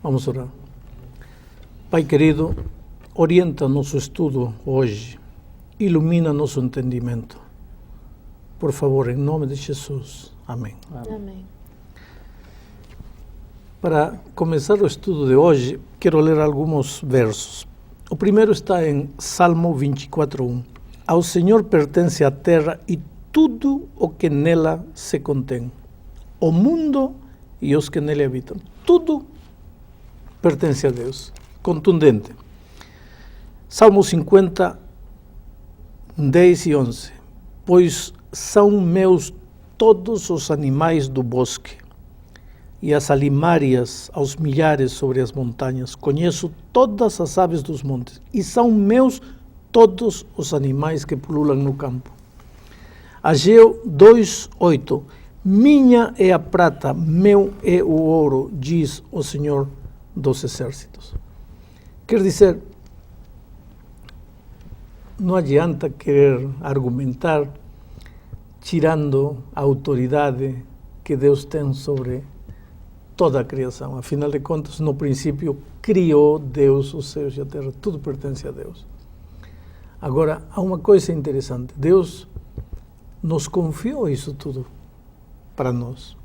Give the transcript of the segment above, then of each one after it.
Vamos orar. Pai querido, orienta nosso estudo hoje, ilumina nosso entendimento. Por favor, em nome de Jesus. Amém. Amém. Para começar o estudo de hoje, quero ler alguns versos. O primeiro está em Salmo 24:1. Ao Senhor pertence a terra e tudo o que nela se contém, o mundo e os que nele habitam. Tudo pertence a Deus. Contundente. Salmo 50, 10 e 11. Pois são meus todos os animais do bosque, e as alimárias aos milhares sobre as montanhas. Conheço todas as aves dos montes, e são meus todos os animais que pululam no campo. Ageu 2:8. Minha é a prata, meu é o ouro, diz o Senhor dos exércitos. Quer dizer, não adianta querer argumentar tirando a autoridade que Deus tem sobre toda a criação. Afinal de contas, no princípio, criou Deus os céus e a terra. Tudo pertence a Deus. Agora, há uma coisa interessante. Deus nos confiou isso tudo para nós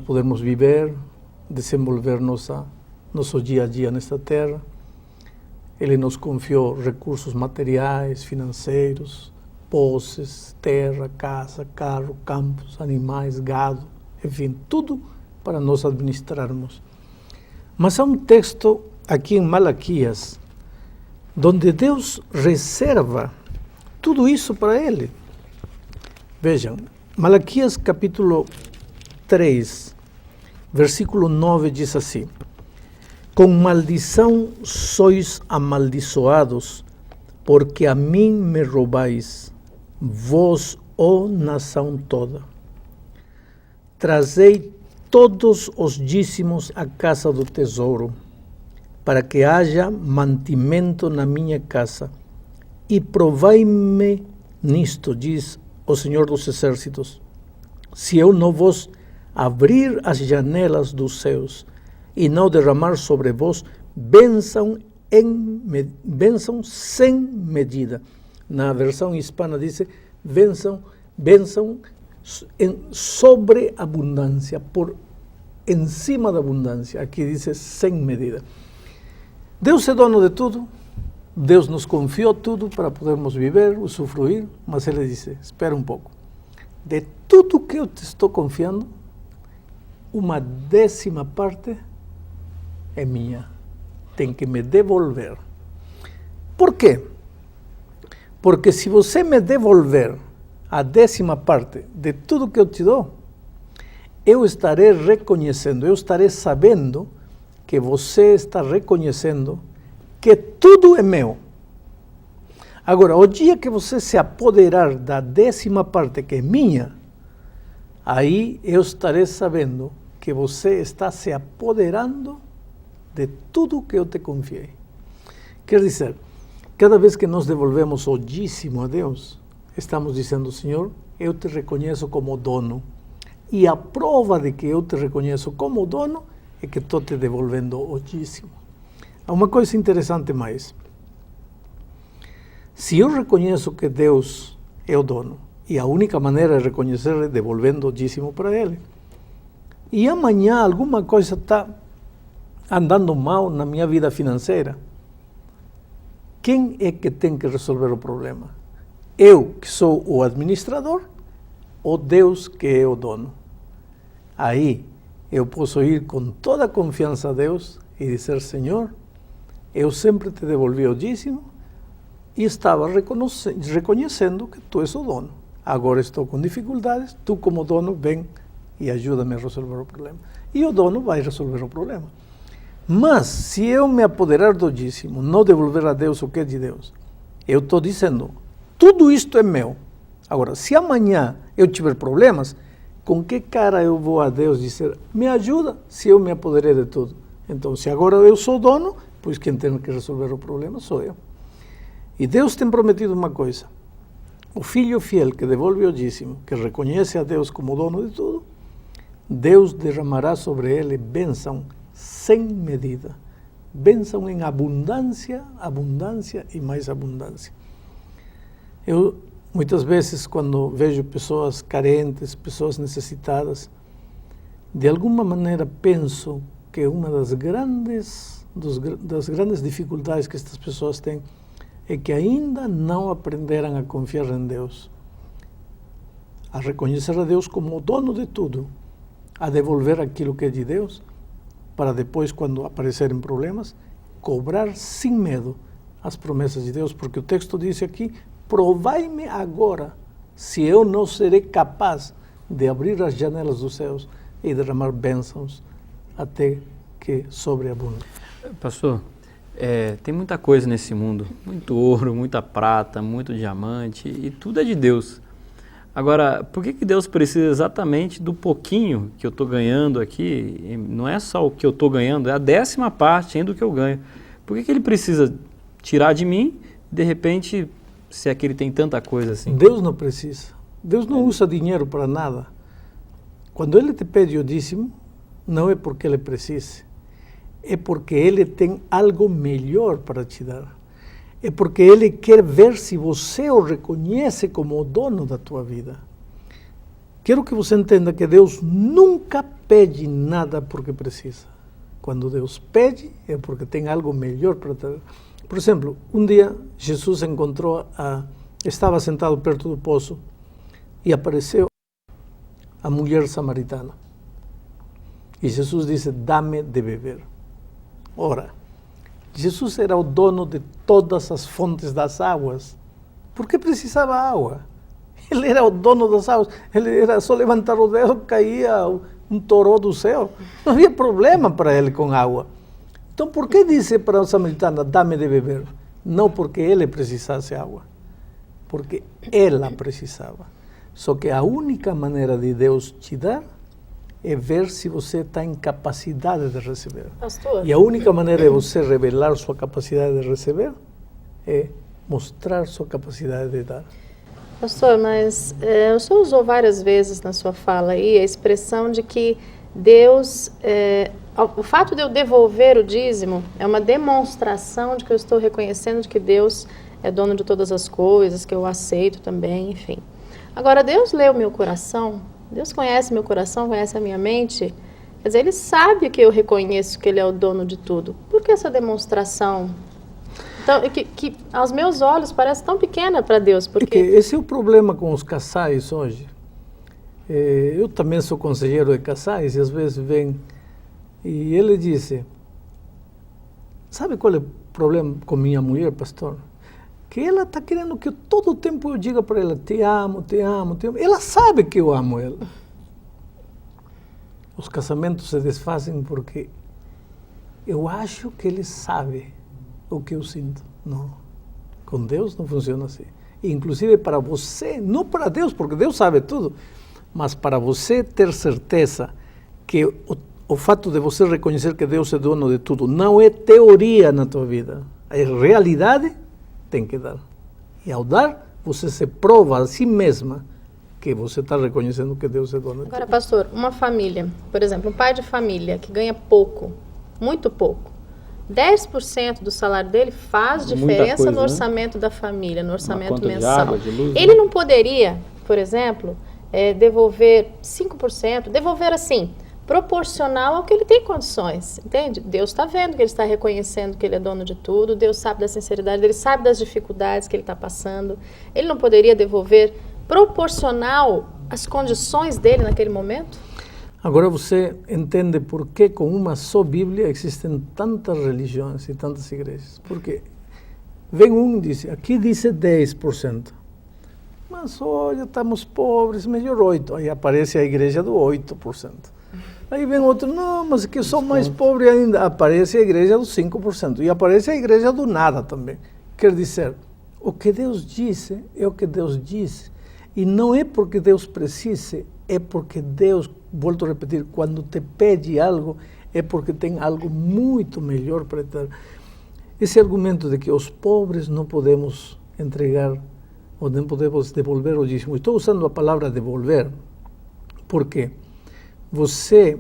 podermos viver, desenvolver nosso dia a dia nesta terra. Ele nos confiou recursos materiais, financeiros, posses, terra, casa, carro, campos, animais, gado, enfim, tudo para nós administrarmos. Mas há um texto aqui em Malaquias, onde Deus reserva tudo isso para ele. Vejam, Malaquias capítulo 3, versículo 9 diz assim: com maldição sois amaldiçoados, porque a mim me roubais, vós, ó nação toda. Trazei todos os dízimos à casa do tesouro, para que haja mantimento na minha casa, e provai-me nisto, diz o Senhor dos exércitos, se eu não vos abrir as janelas dos céus e não derramar sobre vós bênção sem medida. Na versão hispana diz bênção em sobreabundância, por encima da abundância. Aqui diz sem medida. Deus é dono de tudo. Deus nos confiou tudo para podermos viver, usufruir, mas Ele disse, espera um pouco. De tudo que eu te estou confiando, 1/10 parte é minha. Tem que me devolver. Por quê? Porque se você me devolver a 10ª parte de tudo que eu te dou, eu estarei reconhecendo, eu estarei sabendo que você está reconhecendo que tudo é meu. Agora, o dia que você se apoderar da 10ª parte que é minha, aí eu estarei sabendo que você está se apoderando de tudo que eu te confiei. Quer dizer, cada vez que nós devolvemos o dízimo a Deus, estamos dizendo, Senhor, eu te reconheço como dono. E a prova de que eu te reconheço como dono é que estou te devolvendo o dízimo. Há uma coisa interessante mais. Se eu reconheço que Deus é o dono, e a única maneira de reconhecer é devolvendo o dízimo para Ele, e amanhã alguma coisa está andando mal na minha vida financeira, quem é que tem que resolver o problema? Eu, que sou o administrador, ou Deus, que é o dono? Aí eu posso ir com toda a confiança a Deus e dizer, Senhor, eu sempre te devolvi o dízimo e estava reconhecendo que tu és o dono. Agora estou com dificuldades, tu como dono vem e ajuda-me a resolver o problema. E o dono vai resolver o problema. Mas se eu me apoderar do dízimo, não devolver a Deus o que é de Deus, eu estou dizendo, tudo isto é meu. Agora, se amanhã eu tiver problemas, com que cara eu vou a Deus dizer, me ajuda, se eu me apoderei de tudo? Então, se agora eu sou dono, pois quem tem que resolver o problema sou eu. E Deus tem prometido uma coisa. O filho fiel que devolve o dízimo, que reconhece a Deus como dono de tudo, Deus derramará sobre ele bênção sem medida. Bênção em abundância, abundância e mais abundância. Eu, muitas vezes, quando vejo pessoas carentes, pessoas necessitadas, de alguma maneira penso que uma das grandes dificuldades que estas pessoas têm é que ainda não aprenderam a confiar em Deus, a reconhecer a Deus como o dono de tudo, a devolver aquilo que é de Deus, para depois, quando aparecerem problemas, cobrar sem medo as promessas de Deus, porque o texto diz aqui: provai-me agora se eu não serei capaz de abrir as janelas dos céus e derramar bênçãos até que sobreabunde. Pastor, tem muita coisa nesse mundo, muito ouro, muita prata, muito diamante, e tudo é de Deus. Agora, por que Deus precisa exatamente do pouquinho que eu estou ganhando aqui? Não é só o que eu estou ganhando, é a 10ª parte ainda do que eu ganho. Por que Ele precisa tirar de mim, de repente, se é que Ele tem tanta coisa assim? Deus não precisa. Deus não usa dinheiro para nada. Quando Ele te pede o dízimo, não é porque Ele precise, é porque Ele tem algo melhor para te dar. É porque Ele quer ver se você o reconhece como o dono da tua vida. Quero que você entenda que Deus nunca pede nada porque precisa. Quando Deus pede, é porque tem algo melhor para te dar. Por exemplo, um dia Jesus estava sentado perto do poço e apareceu a mulher samaritana. E Jesus disse: dá-me de beber. Ora, Jesus era o dono de todas as fontes das águas. Por que precisava água? Ele era o dono das águas. Ele era só levantar o dedo, caía um toró do céu. Não havia problema para ele com água. Então, por que disse para a samaritana: dá-me de beber? Não porque ele precisasse água, porque ela precisava. Só que a única maneira de Deus te dar é ver se você está em capacidade de receber. Pastor. E a única maneira de você revelar sua capacidade de receber é mostrar sua capacidade de dar. Pastor, mas o senhor usou várias vezes na sua fala aí a expressão de que Deus, o fato de eu devolver o dízimo é uma demonstração de que eu estou reconhecendo de que Deus é dono de todas as coisas, que eu aceito também, enfim. Agora, Deus lê o meu coração, Deus conhece meu coração, conhece a minha mente, quer dizer, Ele sabe que eu reconheço que Ele é o dono de tudo. Por que essa demonstração? Então, que aos meus olhos parece tão pequena para Deus, porque... Esse é o problema com os casais hoje. Eu também sou conselheiro de casais e às vezes vem e ele disse: sabe qual é o problema com minha mulher, pastor? Que ela está querendo que todo o tempo eu diga para ela: te amo, te amo, te amo. Ela sabe que eu amo ela. Os casamentos se desfazem porque eu acho que ele sabe o que eu sinto. Não. Com Deus não funciona assim. Inclusive para você, não para Deus, porque Deus sabe tudo, mas para você ter certeza que o fato de você reconhecer que Deus é dono de tudo não é teoria na tua vida, é realidade, tem que dar. E ao dar, você se prova a si mesma que você está reconhecendo que Deus é dono de tudo. Agora, pastor, uma família, por exemplo, um pai de família que ganha pouco, muito pouco, 10% do salário dele faz diferença coisa, no né? orçamento da família, no orçamento conta de mensal. água, de luz, Ele né? não poderia, por exemplo, devolver 5%, devolver assim, proporcional ao que ele tem condições, entende? Deus está vendo que ele está reconhecendo que ele é dono de tudo, Deus sabe da sinceridade dele, sabe das dificuldades que ele está passando. Ele não poderia devolver proporcional às condições dele naquele momento? Agora você entende por que com uma só Bíblia existem tantas religiões e tantas igrejas. Porque vem um e diz: aqui diz 10%. Mas olha, estamos pobres, melhor 8%. Aí aparece a igreja do 8%. Aí vem outro: não, mas que sou mais pobre ainda. Aparece a igreja do 5%. E aparece a igreja do nada também. Quer dizer, o que Deus disse é o que Deus disse. E não é porque Deus precise, é porque Deus, volto a repetir, quando te pede algo, é porque tem algo muito melhor para te dar. Esse argumento de que os pobres não podemos entregar ou não podemos devolver o dízimo. Estou usando a palavra devolver, porque você,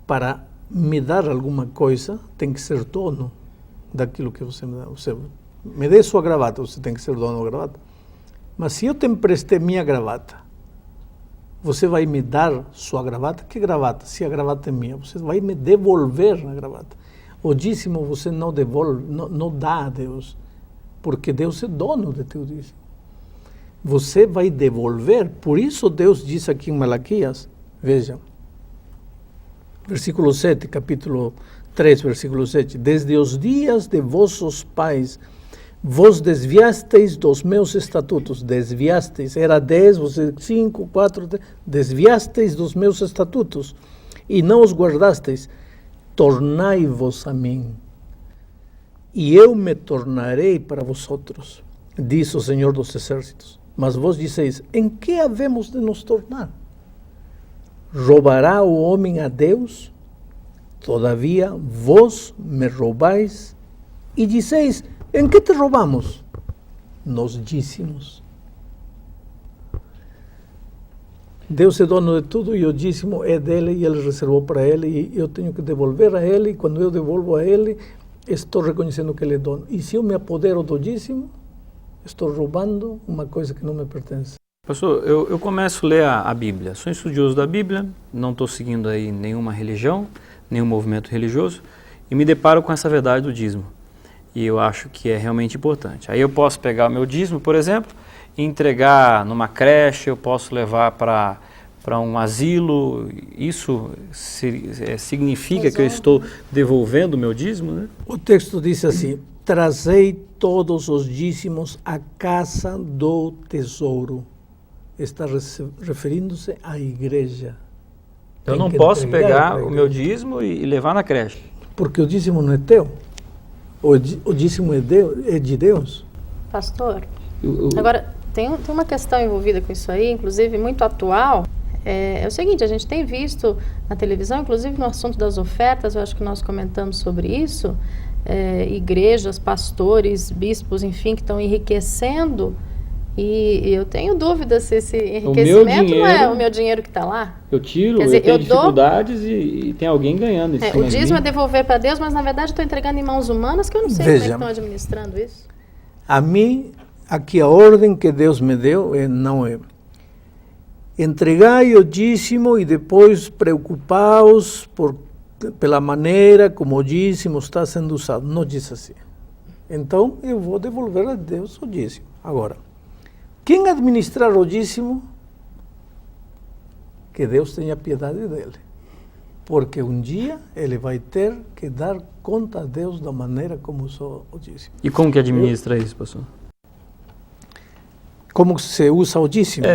para me dar alguma coisa, tem que ser dono daquilo que você me dá. Você me dê sua gravata, você tem que ser dono da gravata. Mas se eu te emprestei minha gravata, você vai me dar sua gravata? Que gravata? Se a gravata é minha, você vai me devolver a gravata. O dízimo você não devolve, não dá a Deus, porque Deus é dono de teu dízimo. Você vai devolver. Por isso Deus diz aqui em Malaquias, veja, versículo 7, capítulo 3, versículo 7, desde os dias de vossos pais, vos desviasteis dos meus estatutos, desviasteis, era 10, você 5, 4, 3, desviasteis dos meus estatutos, e não os guardasteis, tornai-vos a mim, e eu me tornarei para vosotros, diz o Senhor dos Exércitos. Mas vos dizeis, em que havemos de nos tornar? ¿Roubará o homem a Deus? Todavia vos me roubais, e dizeis, em que te roubamos? Nos dízimos. Deus é dono de tudo e o dízimo é dele e ele reservou para ele e eu tenho que devolver a ele, e quando eu devolvo a ele, estou reconhecendo que ele é dono. E se eu me apodero do dízimo, estou roubando uma coisa que não me pertence. Pastor, eu começo a ler a Bíblia. Sou estudioso da Bíblia, não estou seguindo aí nenhuma religião, nenhum movimento religioso, e me deparo com essa verdade do dízimo. E eu acho que é realmente importante. Aí eu posso pegar o meu dízimo, por exemplo, e entregar numa creche, eu posso levar para um asilo. Isso significa que eu estou devolvendo o meu dízimo, né? O texto diz assim, trazei todos os dízimos à casa do tesouro. Está referindo-se à igreja. Eu não posso pegar o meu dízimo e levar na creche. Porque o dízimo não é teu. O dízimo é de Deus. Pastor, agora tem uma questão envolvida com isso aí, inclusive muito atual. É o seguinte, a gente tem visto na televisão, inclusive no assunto das ofertas, eu acho que nós comentamos sobre isso, igrejas, pastores, bispos, enfim, que estão enriquecendo. E eu tenho dúvida se esse enriquecimento não é o meu dinheiro que está lá. Eu tiro, quer dizer, eu tenho dificuldades e tem alguém ganhando em cima o dízimo é devolver para Deus, mas na verdade eu estou entregando em mãos humanas que eu não sei como é que estão administrando isso. A mim, aqui a ordem que Deus me deu não é entregai o dízimo e depois preocupaos pela maneira como o dízimo está sendo usado. Não diz assim. Então eu vou devolver a Deus o dízimo. Agora, quem administrar o dízimo, que Deus tenha piedade dele. Porque um dia ele vai ter que dar conta a Deus da maneira como usou o dízimo. E como que administra isso, pastor? Como se usa o dízimo?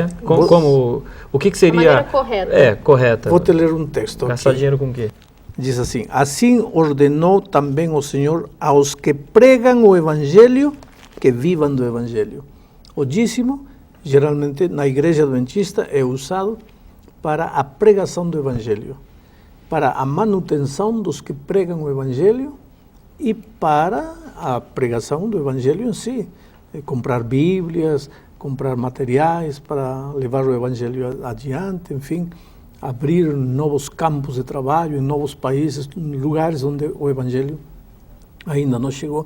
O que seria... A maneira correta. Correta. Vou te ler um texto. Gastar aqui. dinheiro com o quê? Diz assim, assim ordenou também o Senhor aos que pregam o Evangelho, que vivam do Evangelho. O dízimo, geralmente na igreja adventista, é usado para a pregação do Evangelho, para a manutenção dos que pregam o Evangelho e para a pregação do Evangelho em si. Comprar Bíblias, comprar materiais para levar o Evangelho adiante, enfim, abrir novos campos de trabalho em novos países, em lugares onde o Evangelho ainda não chegou.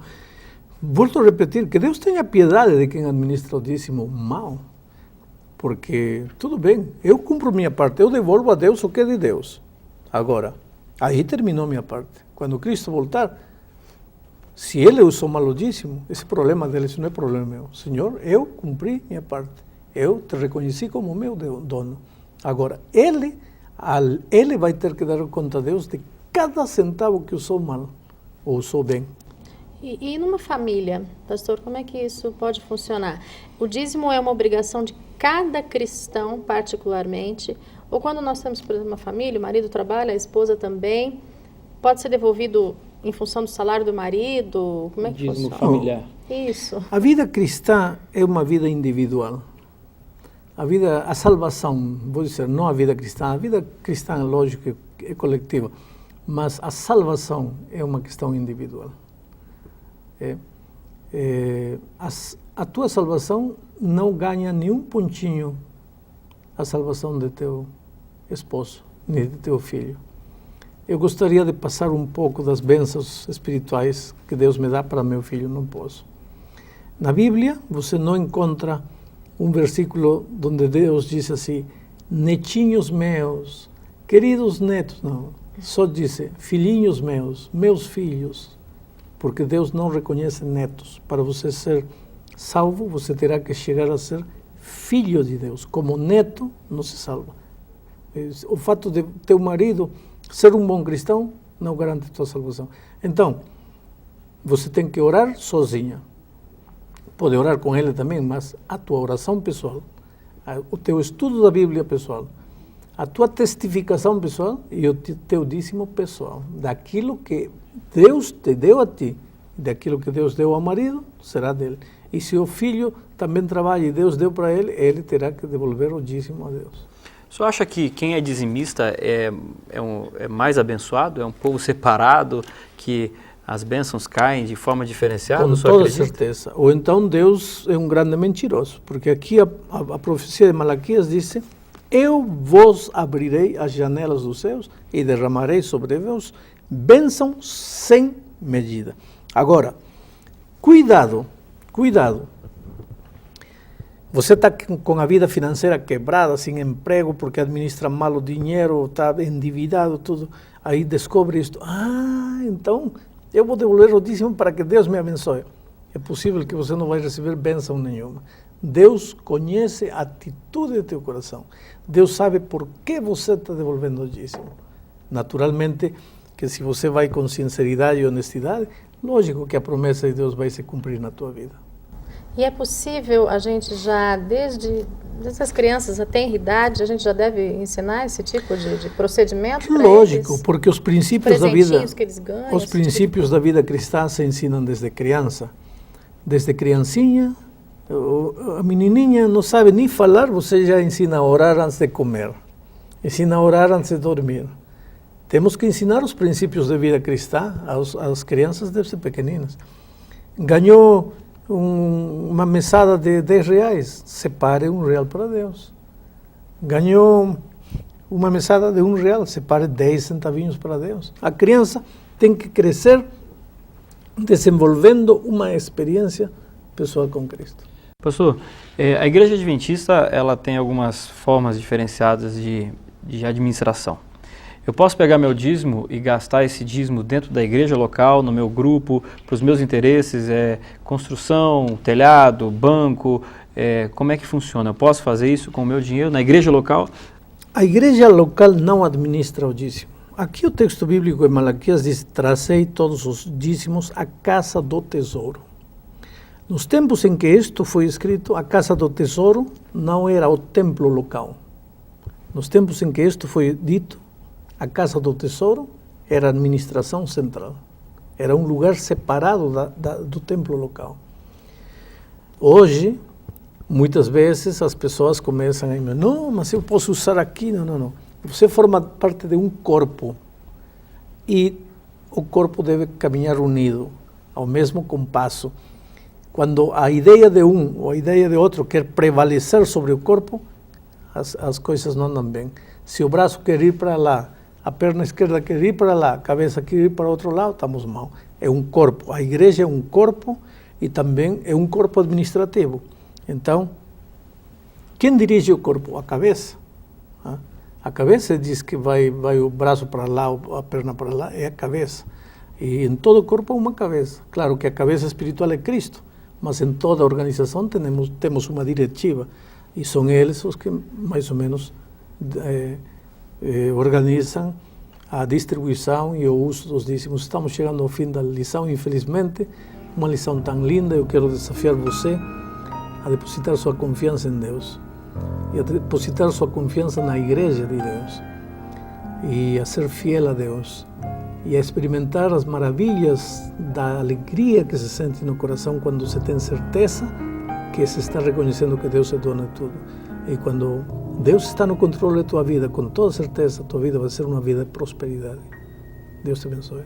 Volto a repetir, que Deus tenha piedade de quem administra o dízimo mal, porque, tudo bem, eu cumpro minha parte, eu devolvo a Deus o que é de Deus. Agora, aí terminou minha parte. Quando Cristo voltar, se ele usou mal o dízimo, esse problema dele, isso não é problema meu. Senhor, eu cumpri minha parte, eu te reconheci como meu dono. Agora, ele vai ter que dar conta a Deus de cada centavo que usou mal ou usou bem. E numa família, pastor, como é que isso pode funcionar? O dízimo é uma obrigação de cada cristão, particularmente, ou quando nós temos, por exemplo, uma família, o marido trabalha, a esposa também, pode ser devolvido em função do salário do marido? Como é que dízimo funciona? familiar. Isso. A vida cristã é uma vida individual. A salvação, vou dizer, não a vida cristã é lógico que é coletiva, mas a salvação é uma questão individual. A tua salvação não ganha nenhum pontinho a salvação de teu esposo, nem de teu filho. eu gostaria de passar um pouco das bênçãos espirituais que Deus me dá para meu filho, não posso. Na Bíblia, você não encontra um versículo onde Deus diz assim, netinhos meus, queridos netos, não. Só diz, filhinhos meus, meus filhos, porque Deus não reconhece netos. Para você ser salvo, você terá que chegar a ser filho de Deus. Como neto, não se salva. O fato de teu marido ser um bom cristão não garante tua salvação. Então, você tem que orar sozinha. Pode orar com ele também, mas a tua oração pessoal, o teu estudo da Bíblia pessoal, a tua testificação pessoal e o teu dízimo pessoal, daquilo que Deus te deu a ti, daquilo que Deus deu ao marido, será dele. E se o filho também trabalha e Deus deu para ele, ele terá que devolver o dízimo a Deus. O senhor acha que quem é dizimista é mais abençoado? É um povo separado, que as bênçãos caem de forma diferenciada? Com toda certeza. Ou então Deus é um grande mentiroso, porque aqui a profecia de Malaquias diz, eu vos abrirei as janelas dos céus e derramarei sobre vós bênção sem medida. Agora, cuidado. Você está com a vida financeira quebrada, sem emprego, porque administra mal o dinheiro, está endividado, tudo. Aí descobre isto. Então eu vou devolver o dízimo para que Deus me abençoe. É possível que você não vai receber bênção nenhuma. Deus conhece a atitude do teu coração. Deus sabe por que você está devolvendo o dízimo. Naturalmente, que se você vai com sinceridade e honestidade, lógico que a promessa de Deus vai se cumprir na tua vida. E é possível a gente já, desde as crianças, a tenra idade, a gente já deve ensinar esse tipo de procedimento para eles? Lógico, porque os princípios da vida, que eles ganham, os princípios da vida cristã se ensinam desde criança. Desde criancinha, a menininha não sabe nem falar, você já ensina a orar antes de comer, ensina a orar antes de dormir. Temos que ensinar os princípios da vida cristã às crianças desde pequeninas. Ganhou uma mesada de 10 reais, separe R$1 para Deus. Ganhou uma mesada de R$1, separe 10 centavinhos para Deus. A criança tem que crescer desenvolvendo uma experiência pessoal com Cristo. Pastor, a Igreja Adventista ela tem algumas formas diferenciadas de administração. Eu posso pegar meu dízimo e gastar esse dízimo dentro da igreja local, no meu grupo, para os meus interesses, construção, telhado, banco, como é que funciona? Eu posso fazer isso com o meu dinheiro na igreja local? A igreja local não administra o dízimo. Aqui o texto bíblico em Malaquias diz, trazei todos os dízimos à casa do tesouro. Nos tempos em que isto foi escrito, a casa do tesouro não era o templo local. Nos tempos em que isto foi dito, a casa do tesouro era a administração central. Era um lugar separado do templo local. Hoje, muitas vezes as pessoas começam a dizer, não, mas eu posso usar aqui, não. Você forma parte de um corpo e o corpo deve caminhar unido, ao mesmo compasso. Quando a ideia de um ou a ideia de outro quer prevalecer sobre o corpo, as coisas não andam bem. Se o braço quer ir para lá, a perna esquerda quer ir para lá, a cabeça quer ir para outro lado, estamos mal. É um corpo. A igreja é um corpo e também é um corpo administrativo. Então, quem dirige o corpo? A cabeça. A cabeça diz que vai o braço para lá, a perna para lá, é a cabeça. E em todo o corpo há uma cabeça. Claro que a cabeça espiritual é Cristo, mas em toda a organização temos uma diretiva. E são eles os que mais ou menos organizam a distribuição e o uso dos dízimos. Estamos chegando ao fim da lição, infelizmente, uma lição tão linda. Eu quero desafiar você a depositar sua confiança em Deus e a depositar sua confiança na Igreja de Deus e a ser fiel a Deus e a experimentar as maravilhas da alegria que se sente no coração quando você tem certeza que se está reconhecendo que Deus é dono de tudo. E quando Deus está no controle da tua vida, com toda certeza, a tua vida vai ser uma vida de prosperidade. Deus te abençoe.